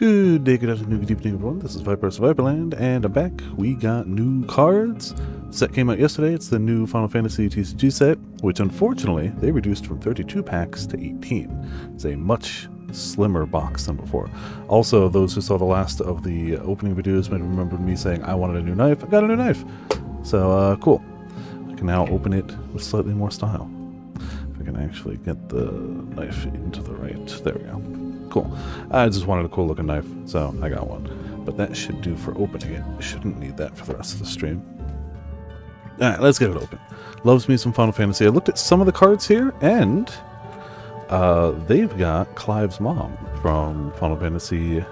Good day, good afternoon, good evening, everyone. This is Viper Survivorland, and I'm back. We got new cards. Set came out yesterday. It's the new Final Fantasy TCG set, which unfortunately they reduced from 32 packs to 18. It's a much slimmer box than before. Also, those who saw the last of the opening videos might have remembered me saying I wanted a new knife. I got a new knife. So, cool. I can now open it with slightly more style. If I can actually get the knife into the right. There we go. Cool. I just wanted a cool looking knife, so I got one. But that should do for opening it. I shouldn't need that for the rest of the stream. Alright, let's get it open. Loves me some Final Fantasy. I looked at some of the cards here, and they've got Clive's mom from Final Fantasy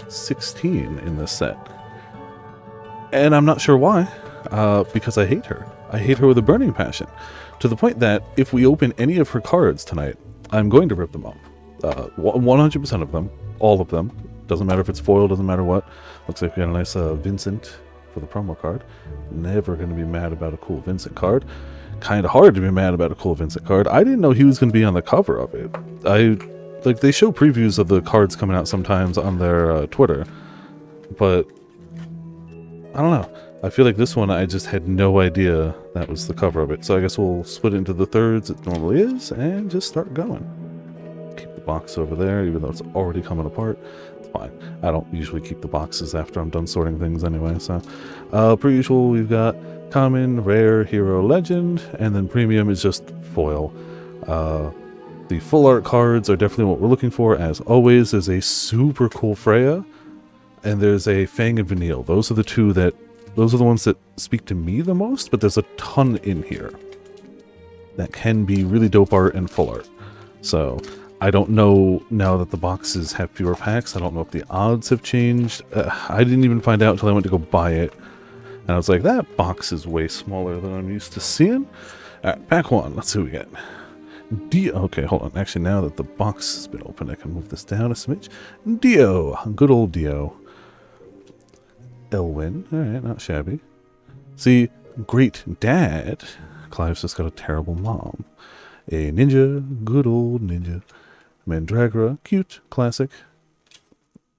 16 in this set. And I'm not sure why, because I hate her. I hate her with a burning passion. To the point that if we open any of her cards tonight, I'm going to rip them off. 100% of them, all of them. Doesn't matter if it's foil, doesn't matter what. Looks like we got a nice Vincent for the promo card. Never going to be mad about a cool Vincent card. Kind of hard to be mad about a cool Vincent card. I didn't know he was going to be on the cover of it. They show previews of the cards coming out sometimes on their Twitter, but I don't know. I feel like this one I just had no idea that was the cover of it. So I guess we'll split it into the thirds it normally is and just start going. Box over there, even though it's already coming apart. It's fine. I don't usually keep the boxes after I'm done sorting things anyway. So per usual, we've got common, rare, hero, legend, and then premium is just foil. The full art cards are definitely what we're looking for. As always, there's a super cool Freya, and there's a Fang and Vanille. Those are the ones that speak to me the most, but there's a ton in here that can be really dope art and full art. So I don't know now that the boxes have fewer packs. I don't know if the odds have changed. I didn't even find out until I went to go buy it. And I was like, that box is way smaller than I'm used to seeing. Alright, pack one. Let's see what we get. Okay, hold on. Actually, now that the box has been opened, I can move this down a smidge. Dio. Good old Dio. Elwyn. Alright, not shabby. See, great dad. Clive's just got a terrible mom. A ninja. Good old ninja. Mandragora, cute, classic.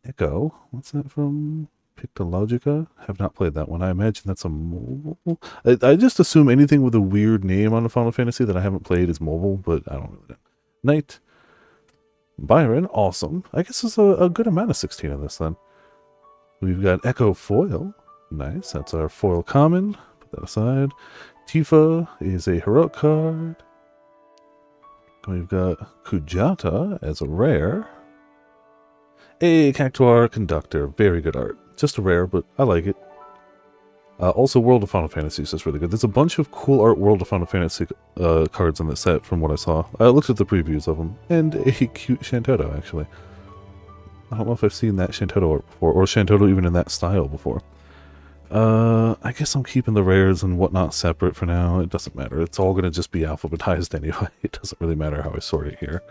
Echo, what's that from? Pictologica? Have not played that one. I imagine that's a mobile. I just assume anything with a weird name on a Final Fantasy that I haven't played is mobile, but I don't really know. Knight. Byron, awesome. I guess there's a good amount of 16 of this then. We've got Echo Foil. Nice, that's our foil common. Put that aside. Tifa is a heroic card. We've got Kujata as a rare. A Cactuar Conductor. Very good art. Just a rare, but I like it. Also, World of Final Fantasy is just really good. There's a bunch of cool art World of Final Fantasy cards in this set from what I saw. I looked at the previews of them. And a cute Shantoto, actually. I don't know if I've seen that Shantoto art before, or Shantoto even in that style before. I guess I'm keeping the rares and whatnot separate for now. It doesn't matter. It's all going to just be alphabetized anyway. It doesn't really matter how I sort it here.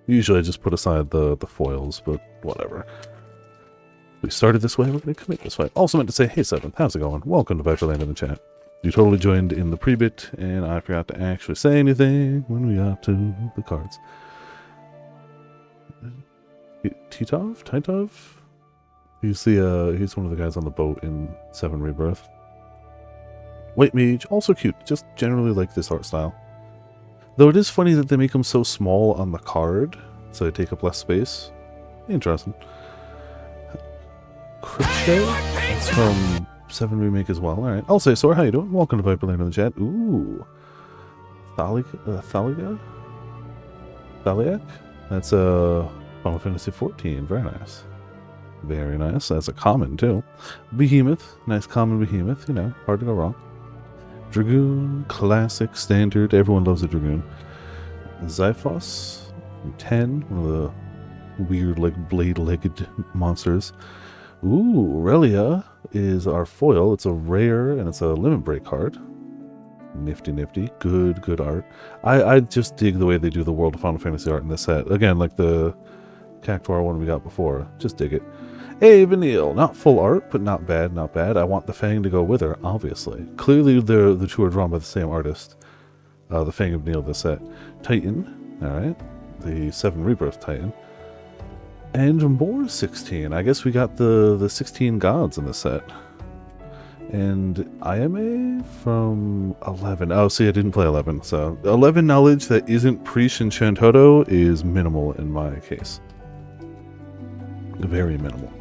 Usually I just put aside the foils, but whatever. We started this way, we're going to commit this way. Also meant to say, hey Seventh, how's it going? Welcome to Viperland in the chat. You totally joined in the pre-bit, and I forgot to actually say anything when we got to the cards. Titov? He's one of the guys on the boat in 7 Rebirth. White Mage, also cute. Just generally like this art style. Though it is funny that they make them so small on the card, so they take up less space. Interesting. Crochet? That's from 7 Remake as well. Alright. I'll say, Sora, how you doing? Welcome to Viperland in the chat. Ooh. Thaliga? Thaliak? That's Final Fantasy 14. Very nice. Very nice. That's a common, too. Behemoth. Nice common Behemoth. You know, hard to go wrong. Dragoon. Classic. Standard. Everyone loves a Dragoon. Xiphos. 10. One of the weird, like, blade-legged monsters. Ooh. Aurelia is our foil. It's a rare, and it's a limit break card. Nifty, nifty. Good art. I just dig the way they do the World of Final Fantasy art in this set. Again, like the Cactuar one we got before. Just dig it. Hey, Vanille. Not full art, but not bad, not bad. I want the Fang to go with her, obviously. Clearly, the two are drawn by the same artist. The Fang of Vanille, this set. Titan. Alright. The 7 Rebirth Titan. And more 16. I guess we got the 16 gods in the set. And IMA from 11. Oh, see, I didn't play 11. So 11 knowledge that isn't pre-Shinshantoro is minimal in my case. Very minimal.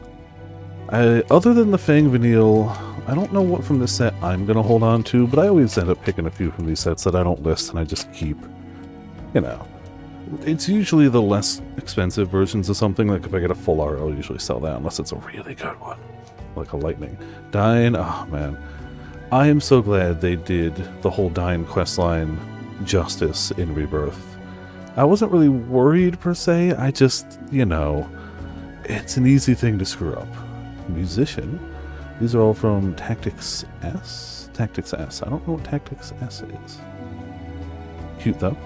Other than the Fang Vanille, I don't know what from this set I'm going to hold on to, but I always end up picking a few from these sets that I don't list and I just keep, you know. It's usually the less expensive versions of something. Like if I get a full art, I'll usually sell that unless it's a really good one. Like a Lightning. Dine, oh man. I am so glad they did the whole Dine questline justice in Rebirth. I wasn't really worried per se, I just, you know, it's an easy thing to screw up. Musician. These are all from Tactics S? Tactics S. I don't know what Tactics S is. Cute though.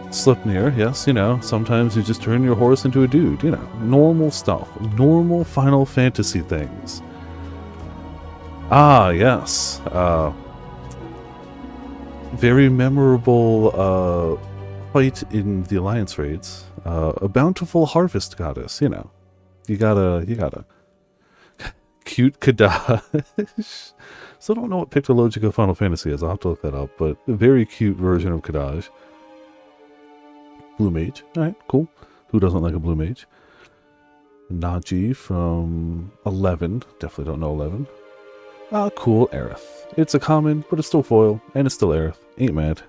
Sleipnir, yes, you know, sometimes you just turn your horse into a dude, you know, normal stuff. Normal Final Fantasy things. Ah, yes. Very memorable fight in the Alliance raids. A bountiful harvest goddess, you know. You gotta. Cute Kadaj. Still don't know what Pictologica Final Fantasy is. I'll have to look that up, but a very cute version of Kadaj. Blue Mage. Alright, cool. Who doesn't like a Blue Mage? Naji from 11. Definitely don't know 11. Ah, cool. Aerith. It's a common, but it's still foil, and it's still Aerith. Ain't mad.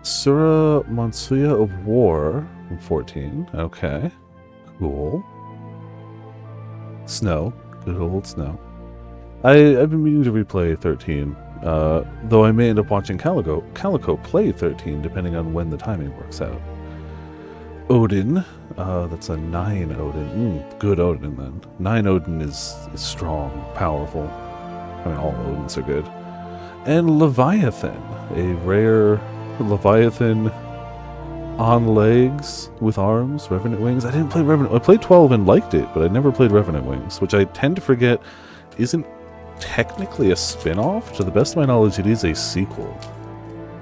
Sura Mansuya of War from 14. Okay. Cool. Snow. Good old Snow. I've been meaning to replay 13, though I may end up watching Calico play 13, depending on when the timing works out. Odin. That's a 9 Odin. Good Odin, then. 9 Odin is strong, powerful. I mean, all Odins are good. And Leviathan. A rare Leviathan on legs with arms, Revenant Wings. I didn't play Revenant. I played 12 and liked it, but I never played Revenant Wings, which I tend to forget isn't technically a spin-off. To the best of my knowledge, it is a sequel.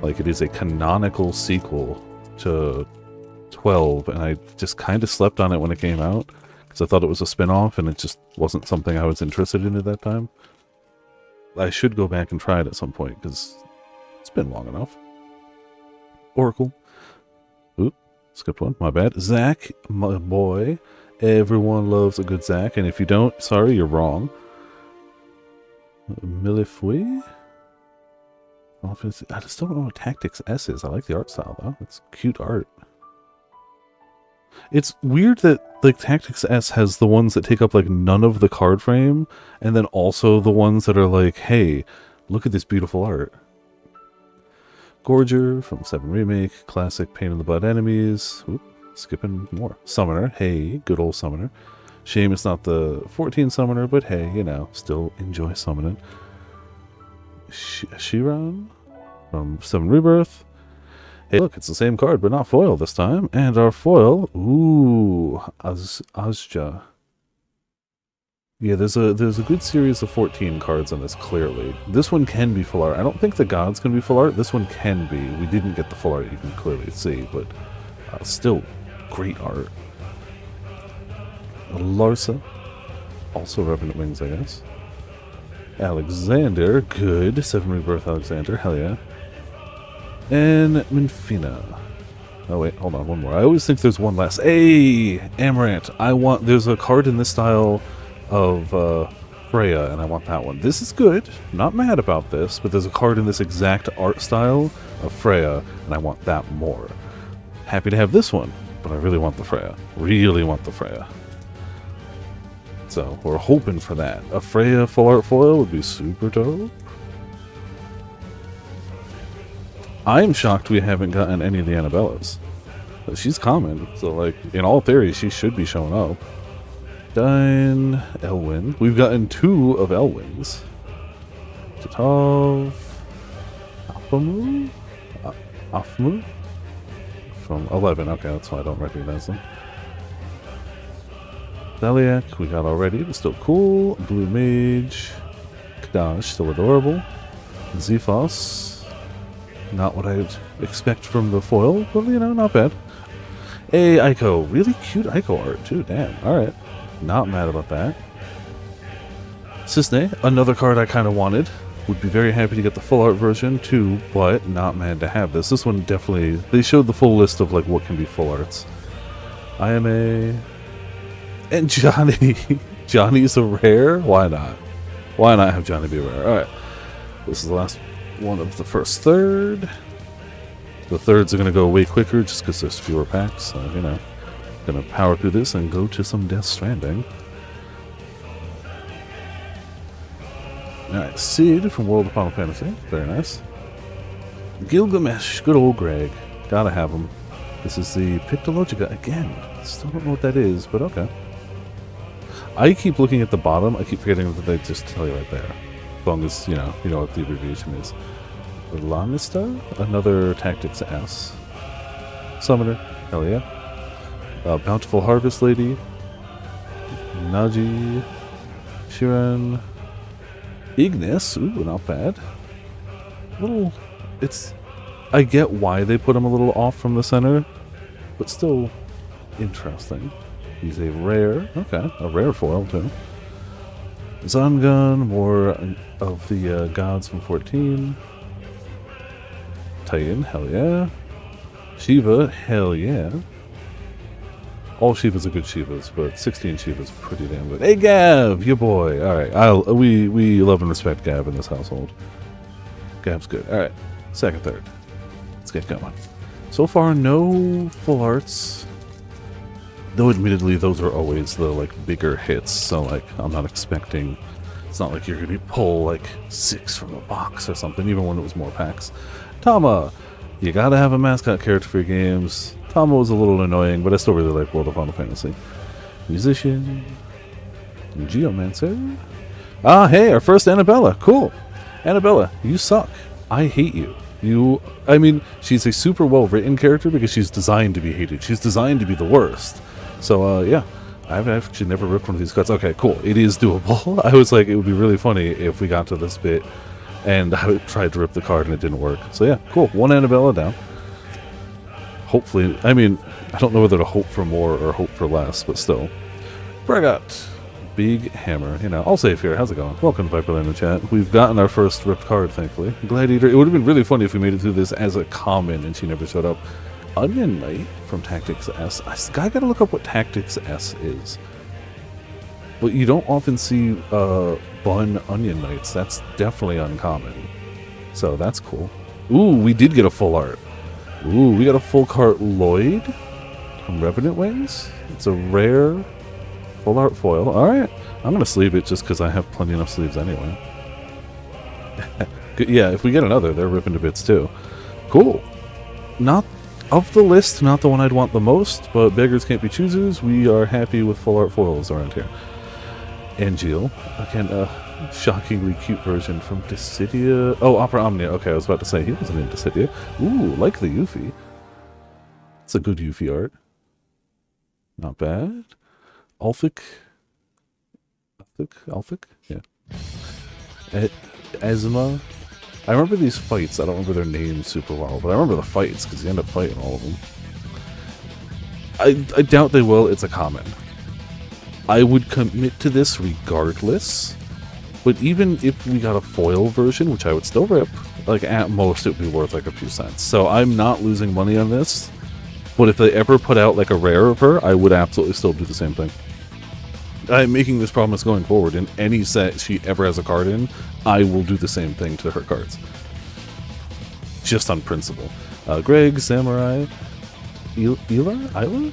Like, it is a canonical sequel to 12, and I just kind of slept on it when it came out, because I thought it was a spin-off, and it just wasn't something I was interested in at that time. I should go back and try it at some point, because it's been long enough. Oracle. Oop, skipped one, my bad. Zack, my boy. Everyone loves a good Zack, and if you don't, sorry, you're wrong. Millefui? I just don't know what Tactics S is. I like the art style, though. It's cute art. It's weird that, like, Tactics S has the ones that take up, like, none of the card frame, and then also the ones that are like, hey, look at this beautiful art. Gorger from 7 Remake, classic pain in the butt enemies. Oop, skipping more. Summoner, hey, good old Summoner. Shame it's not the 14 Summoner, but hey, you know, still enjoy summoning. Shiran from 7 Rebirth. Hey, look, it's the same card, but not foil this time. And our foil, ooh, Azja. Yeah, there's a good series of 14 cards on this, clearly. This one can be full art. I don't think the gods can be full art. This one can be. We didn't get the full art, you can clearly see, but still great art. Larsa, also Revenant Wings, I guess. Alexander, good. 7 Rebirth Alexander, hell yeah. And Minfina. Oh wait, hold on, one more. I always think there's one last. Hey, Amaranth. There's a card in this style of Freya, and I want that one. This is good. Not mad about this, but there's a card in this exact art style of Freya, and I want that more. Happy to have this one, but I really want the Freya. Really want the Freya. So, we're hoping for that. A Freya full art foil would be super dope. I'm shocked we haven't gotten any of the Anabellas. But she's common, so like, in all theory, she should be showing up. Dine, Elwyn. We've gotten 2 of Elwyn's. Tatov, Afamu? Afmu? From 11, okay, that's why I don't recognize them. Thaliak, we got already, but still cool. Blue Mage. Kadaj, still adorable. Zephos. Not what I'd expect from the foil, but you know, not bad. Hey, Aiko. Really cute Aiko art, too. Damn. Alright. Not mad about that. Cisne, another card I kind of wanted. Would be very happy to get the full art version, too, but not mad to have this. This one definitely... They showed the full list of, like, what can be full arts. IMA... And Johnny. Johnny's a rare? Why not? Why not have Johnny be a rare? Alright. This is the last one of the first third. The thirds are going to go way quicker just because there's fewer packs. So, you know, going to power through this and go to some Death Stranding. Alright, Sid from World of Final Fantasy. Very nice. Gilgamesh. Good old Greg. Gotta have him. This is the Pictologica again. Still don't know what that is, but okay. I keep looking at the bottom. I keep forgetting that they just tell you right there. As long as, you know what the abbreviation is. Lanista? Another Tactics S. Summoner. Hell yeah. Bountiful Harvest Lady. Naji. Shiran. Ignis. Ooh, not bad. Little... It's... I get why they put him a little off from the center, but still interesting. He's a rare. Okay, a rare foil, too. Zangun, more of the gods from 14. Titan, hell yeah. Shiva, hell yeah. All Shivas are good Shivas, but 16 Shivas pretty damn good. Hey Gav, your boy. Alright, we love and respect Gav in this household. Gav's good. Alright, second, third. Let's get going. So far, no full arts. Though admittedly, those are always the like bigger hits, so like I'm not expecting. It's not like you're gonna pull like 6 from a box or something, even when it was more packs. Tama, you gotta have a mascot character for your games. Tama was a little annoying, but I still really like World of Final Fantasy. Musician, Geomancer. Ah, hey, our first Anabella. Cool, Anabella, you suck. I hate you. I mean, she's a super well-written character because she's designed to be hated. She's designed to be the worst. So, yeah. I've actually never ripped one of these cards. Okay, cool. It is doable. I was like, it would be really funny if we got to this bit and I tried to rip the card and it didn't work. So, yeah, cool. One Anabella down. Hopefully, I mean, I don't know whether to hope for more or hope for less, but still. Bragot. Big Hammer. You know, I'll save here. How's it going? Welcome to Viperland in the chat. We've gotten our first ripped card, thankfully. Gladiator. It would have been really funny if we made it through this as a common and she never showed up. Onion Knight from Tactics S. I gotta look up what Tactics S is. But you don't often see Bun Onion Knights. That's definitely uncommon. So that's cool. Ooh, we did get a full art. Ooh, we got a full cart Lloyd from Revenant Wings. It's a rare full art foil. Alright. I'm gonna sleeve it just because I have plenty enough sleeves anyway. Yeah, if we get another, they're ripping to bits too. Cool. Not of the list, not the one I'd want the most, but beggars can't be choosers. We are happy with full art foils around here. Angeal. Again, a shockingly cute version from Dissidia. Oh, Opera Omnia. Okay, I was about to say he wasn't in Dissidia. Ooh, like the Yuffie. It's a good Yuffie art. Not bad. Alphic. Yeah. Azuma. I remember these fights. I don't remember their names super well, but I remember the fights because you end up fighting all of them. I doubt they will. It's a common. I would commit to this regardless, but even if we got a foil version, which I would still rip, like at most it would be worth like a few cents. So I'm not losing money on this, but if they ever put out like a rare of her, I would absolutely still do the same thing. I'm making this promise going forward. In any set she ever has a card in, I will do the same thing to her cards. Just on principle. Greg, Samurai, Isla?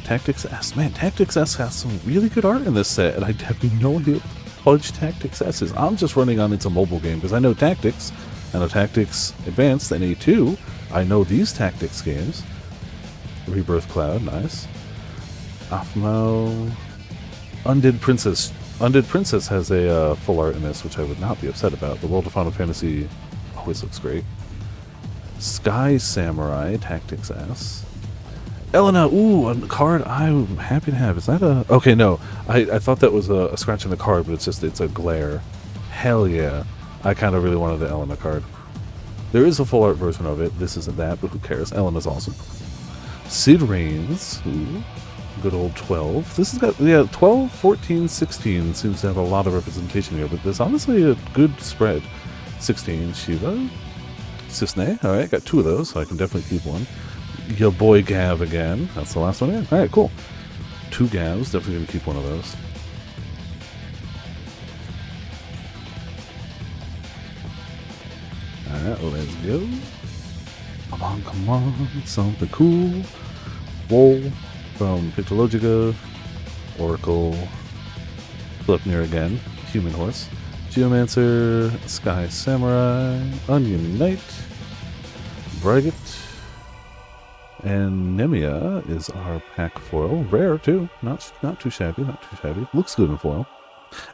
Tactics S. Man, Tactics S has some really good art in this set, and I have no idea what Fudge Tactics S is. I'm just running on it's a mobile game, because I know Tactics, I know Tactics Advanced, and A2. I know these Tactics games. Rebirth Cloud, nice. Afmo... Undead Princess. Undead Princess has a full art in this, which I would not be upset about. The World of Final Fantasy always looks great. Sky Samurai, Tactics S. Elena, ooh, a card I'm happy to have. Is that a... Okay, no. I thought that was a scratch in the card, but it's a glare. Hell yeah. I kind of really wanted the Elena card. There is a full art version of it. This isn't that, but who cares? Elena's awesome. Sid Reigns. Ooh, good old 12. This has got, yeah, 12, 14, 16 seems to have a lot of representation here, but there's honestly a good spread. 16, Shiva. Cisne. Alright, got 2 of those, so I can definitely keep one. Your boy Gav again. That's the last one here. Alright, cool. 2 Gavs. Definitely going to keep one of those. Alright, let's go. Come on. Something cool. Wool from Pictologica. Oracle. Gluckner again. Human Horse. Geomancer. Sky Samurai. Onion Knight. Braggot. And Nemia is our pack foil. Rare, too. Not too shabby, not too shabby. Looks good in foil.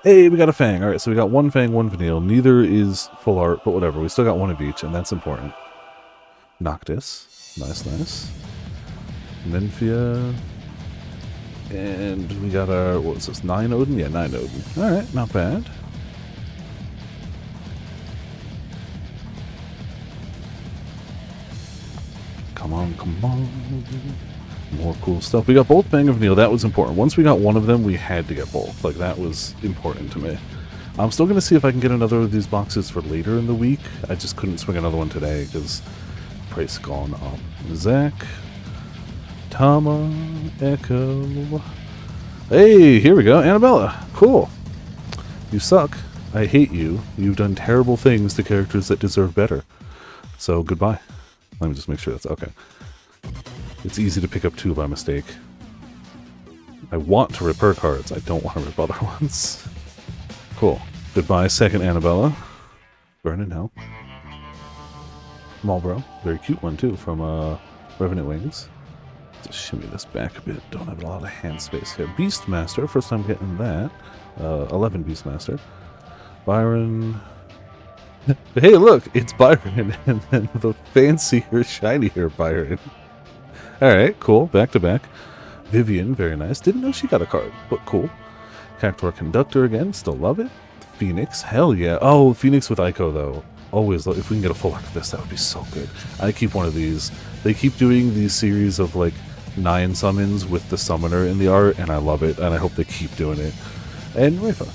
Hey, we got a Fang. Alright, so we got 1 Fang, 1 Vanille. Neither is full art, but whatever. We still got 1 of each, and that's important. Noctis. Nice, nice. Menfia. And we got our, what was this, 9 Odin? Yeah, 9 Odin. Alright, not bad. Come on, come on. More cool stuff. We got both Fang and Vanille. That was important. Once we got 1 of them, we had to get both. Like, that was important to me. I'm still going to see if I can get another of these boxes for later in the week. I just couldn't swing another one today because price gone up. Zach. Tama. Echo. Hey, here we go. Anabella. Cool. You suck. I hate you. You've done terrible things to characters that deserve better. So, goodbye. Let me just make sure that's okay. It's easy to pick up 2 by mistake. I want to rip her cards. I don't want to rip other ones. Cool. Goodbye, second Anabella. Burn in hell. Marlboro. Very cute one, too, from Revenant Wings. Just shimmy this back a bit. Don't have a lot of hand space here. Beastmaster. First time getting that. 11 Beastmaster. Byron... Hey, look, it's Byron, and then the fancier, shinier Byron. Alright, cool, back to back. Vivian, very nice. Didn't know she got a card, but cool. Cactuar Conductor again, still love it. Phoenix, hell yeah. Oh, Phoenix with Ico, though. Always, if we can get a full art of this, that would be so good. I keep one of these. They keep doing these series of, like, 9 summons with the summoner in the art, and I love it, and I hope they keep doing it. And Rayfa.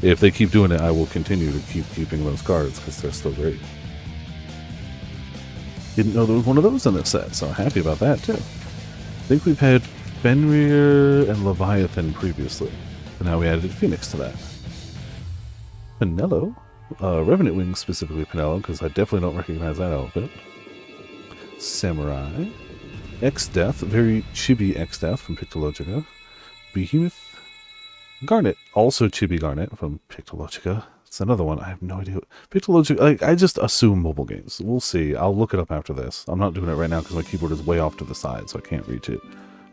If they keep doing it, I will continue to keep keeping those cards, because they're still great. Didn't know there was one of those in this set, so happy about that, too. I think we've had Fenrir and Leviathan previously, and now we added Phoenix to that. Pinello. Revenant Wings, specifically Pinello, because I definitely don't recognize that outfit. Samurai. X-Death, very chibi X-Death from Pictologica. Behemoth. Garnet, also Chibi Garnet from Pictologica. It's another one. I have no idea. Pictologica, like, I just assume mobile games. We'll see. I'll look it up after this. I'm not doing it right now because my keyboard is way off to the side, so I can't reach it.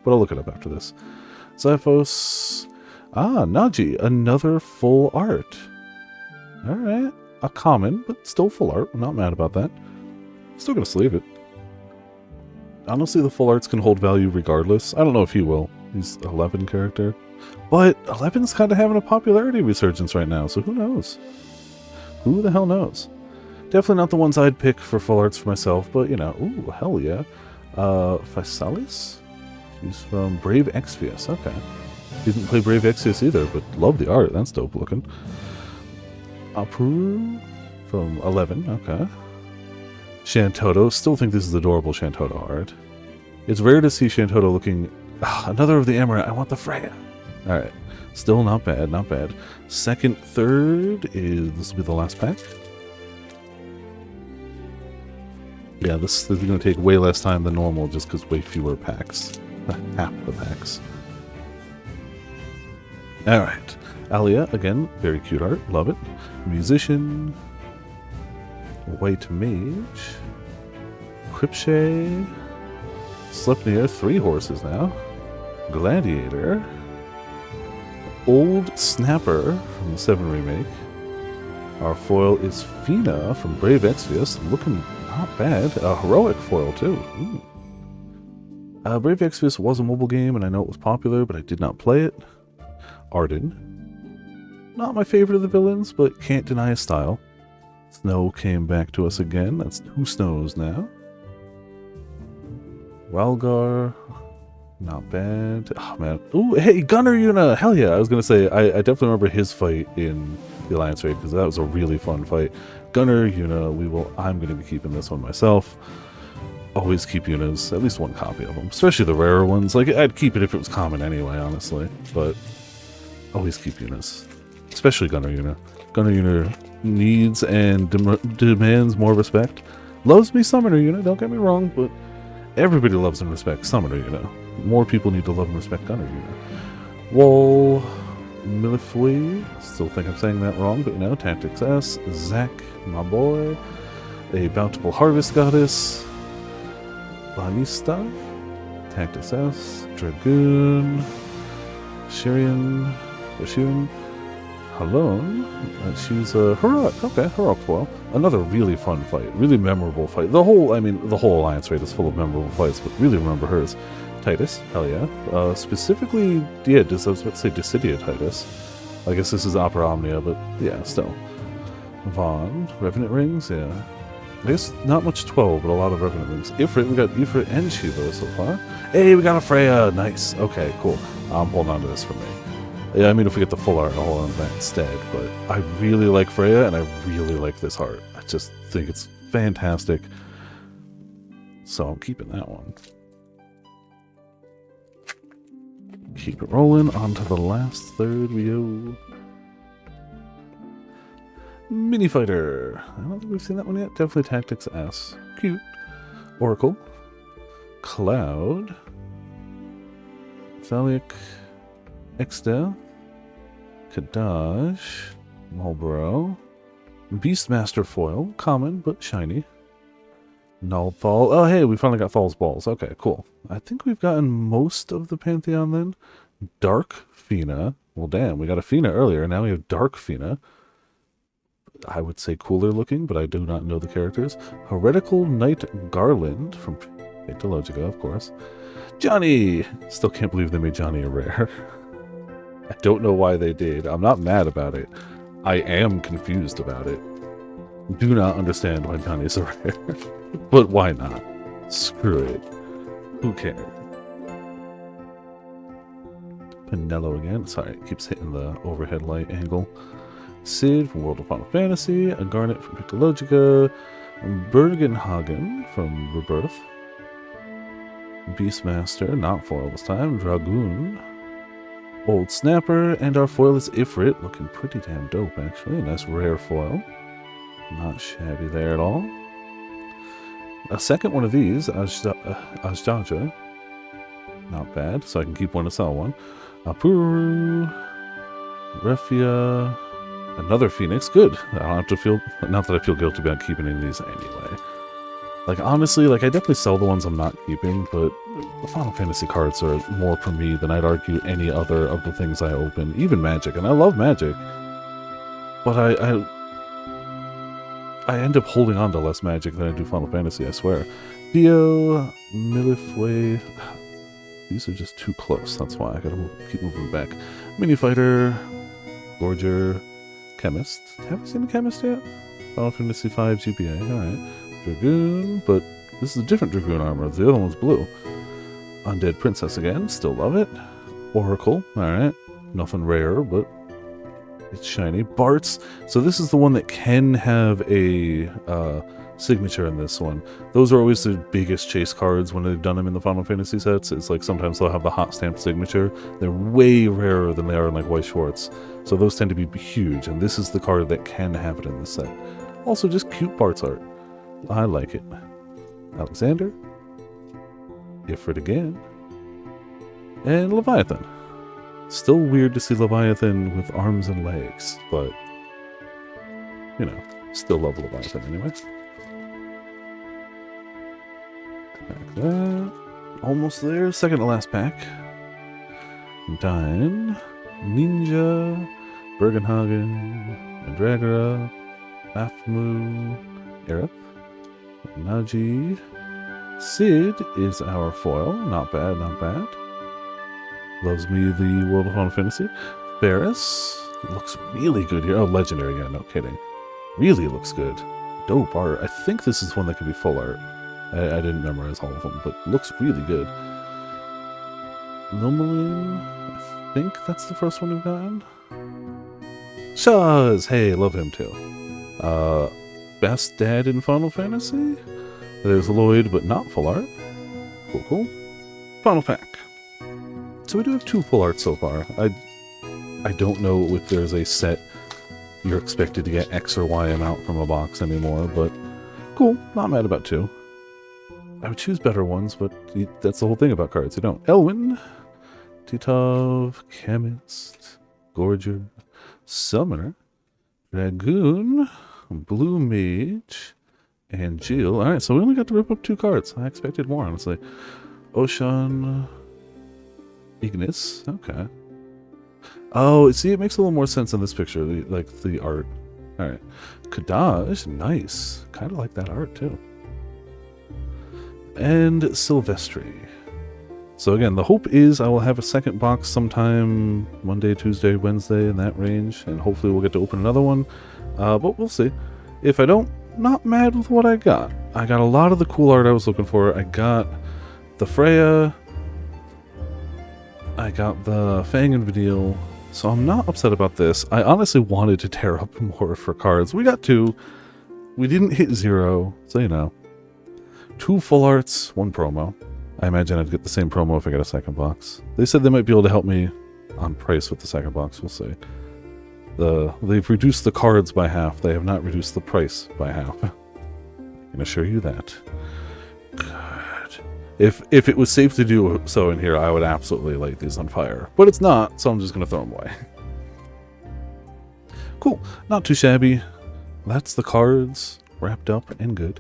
But I'll look it up after this. Zyphos. Ah, Naji, another full art. Alright. A common, but still full art. I'm not mad about that. Still gonna sleeve it. Honestly, the full arts can hold value regardless. I don't know if he will. He's 11 character. But 11's kind of having a popularity resurgence right now, so who knows? Who the hell knows? Definitely not the ones I'd pick for full arts for myself, but, you know, ooh, hell yeah. Physalis? He's from Brave Exvius, okay. Didn't play Brave Exvius either, but love the art, that's dope looking. Apuru from 11, okay. Shantoto, still think this is adorable Shantoto art. It's rare to see Shantoto looking... another of the Amaranth, I want the Freya. Alright, still not bad, not bad. Second, third is... this will be the last pack. Yeah, this is going to take way less time than normal just because way fewer packs. Half the packs. Alright, Alia, again, very cute art, love it. Musician. White Mage. Cripshay. Sleipnir, 3 horses now. Gladiator. Old Snapper from the 7 remake. Our foil is Fina from Brave Exvius, looking not bad. A heroic foil too. Brave Exvius was a mobile game, and I know it was popular, but I did not play it. Arden. Not my favorite of the villains, but can't deny his style. Snow came back to us again. That's 2 Snows now. Ralgar, not bad. Oh man, ooh, hey, Gunner Yuna, hell yeah! I was gonna say I definitely remember his fight in the Alliance raid because that was a really fun fight. Gunner Yuna, I'm gonna be keeping this one myself. Always keep Yunas, at least one copy of them, especially the rarer ones. Like I'd keep it if it was common anyway, honestly, but always keep Yunas, especially Gunner Yuna. Gunner Yuna needs and demands more respect. Loves me Summoner Yuna, don't get me wrong, but everybody loves and respects Summoner Yuna. More people need to love and respect Gunner Yuna. Wall Millifui, still think I'm saying that wrong, but you know, Tactics S, Zack, my boy, a Bountiful Harvest Goddess, Lanista, Tactics S, Dragoon, Shirian, Halon, she's a heroic, okay, heroic foil. Another really fun fight, really memorable fight. The whole Alliance raid is full of memorable fights, but really remember hers. Titus, hell yeah. Specifically, yeah, I was about to say Dissidia Titus. I guess this is Opera Omnia, but yeah, still. Vaughn, Revenant Rings, yeah. I guess not much 12, but a lot of Revenant Rings. Ifrit, we got Ifrit and Shiva so far. Hey, we got a Freya, nice. Okay, cool. I'm holding on to this for me. Yeah, I mean, if we get the full art, I'll hold on to that instead. But I really like Freya, and I really like this art. I just think it's fantastic. So I'm keeping that one. Keep it rolling. On to the last third we go. Mini Fighter. I don't think we've seen that one yet. Definitely Tactics S. Cute. Oracle. Cloud. Thalic. Exta. Kadaj. Marlboro. Beastmaster Foil. Common, but shiny. Null Thal. Oh, hey, we finally got Thal's Balls. Okay, cool. I think we've gotten most of the Pantheon then. Dark Fina. Well, damn, we got a Fina earlier. Now we have Dark Fina. I would say cooler looking, but I do not know the characters. Heretical Knight Garland from Logica, of course. Johnny! Still can't believe they made Johnny a rare. I don't know why they did. I'm not mad about it. I am confused about it. Do not understand why Johnny is a rare. But why not? Screw it. Who cares? Pinello again. Sorry, it keeps hitting the overhead light angle. Sid from World of Final Fantasy. A Garnet from Pictologica. Bergenhagen from Rebirth. Beastmaster, not foil this time. Dragoon. Old Snapper. And our foil is Ifrit. Looking pretty damn dope, actually. A nice rare foil. Not shabby there at all. A second one of these, Ajdaja. Not bad, so I can keep one to sell one. Apuru. Refia. Another Phoenix. Good. I don't have to feel... Not that I feel guilty about keeping any of these anyway. Like, honestly, like, I definitely sell the ones I'm not keeping, but the Final Fantasy cards are more for me than I'd argue any other of the things I open. Even Magic, and I love Magic. But I end up holding on to less Magic than I do Final Fantasy, I swear. Theo, Millifway... These are just too close, that's why I gotta keep moving back. Mini Fighter, Gorger, Chemist. Have we seen the Chemist yet? Final Fantasy V GPA, alright. Dragoon, but this is a different Dragoon armor. The other one's blue. Undead Princess again, still love it. Oracle, alright. Nothing rare, but it's shiny. Bart's. So this is the one that can have a signature in this one. Those are always the biggest chase cards when they've done them in the Final Fantasy sets. It's like sometimes they'll have the hot stamp signature. They're way rarer than they are in like White Schwartz. So those tend to be huge, and this is the card that can have it in this set. Also just cute Bart's art. I like it. Alexander. Ifrit again. And Leviathan. Still weird to see Leviathan with arms and legs, but, you know, still love Leviathan anyway. Pack that. Almost there. Second to last pack. Dine. Ninja. Bergenhagen. Mandragora. Afmu. Erip. Naji. Sid is our foil. Not bad, not bad. Loves me the World of Final Fantasy. Ferris. Looks really good here. Oh, legendary, yeah, no kidding. Really looks good. Dope art. I think this is one that could be full art. I didn't memorize all of them, but looks really good. Nomaline, I think that's the first one we've gotten. Shaz! Hey, love him too. Best dad in Final Fantasy? There's Lloyd, but not full art. Cool, cool. Final pack. So we do have 2 full art so far. I don't know if there's a set you're expected to get X or Y amount from a box anymore, but cool. Not mad about 2. I would choose better ones, but that's the whole thing about cards. You don't. Elwyn, Titov, Chemist, Gorger, Summoner, Dragoon, Blue Mage, and Jill. Alright, so we only got to rip up 2 cards. I expected more, honestly. Ocean, Ignis. Okay. Oh, see, it makes a little more sense in this picture, like the art. Alright. Kadaj, nice. Kind of like that art, too. And Silvestri. So again, the hope is I will have a second box sometime Monday, Tuesday, Wednesday, in that range, and hopefully we'll get to open another one. But we'll see. If I don't, not mad with what I got. I got a lot of the cool art I was looking for. I got the Freya. I got the Fang and Vidil. So I'm not upset about this. I honestly wanted to tear up more for cards. We got 2. We didn't hit 0, so you know. 2 full arts, 1 promo. I imagine I'd get the same promo if I get a second box. They said they might be able to help me on price with the second box. We'll see. They've reduced the cards by half. They have not reduced the price by half. I can assure you that. Good. If it was safe to do so in here, I would absolutely light these on fire. But it's not, so I'm just going to throw them away. Cool. Not too shabby. That's the cards wrapped up and good.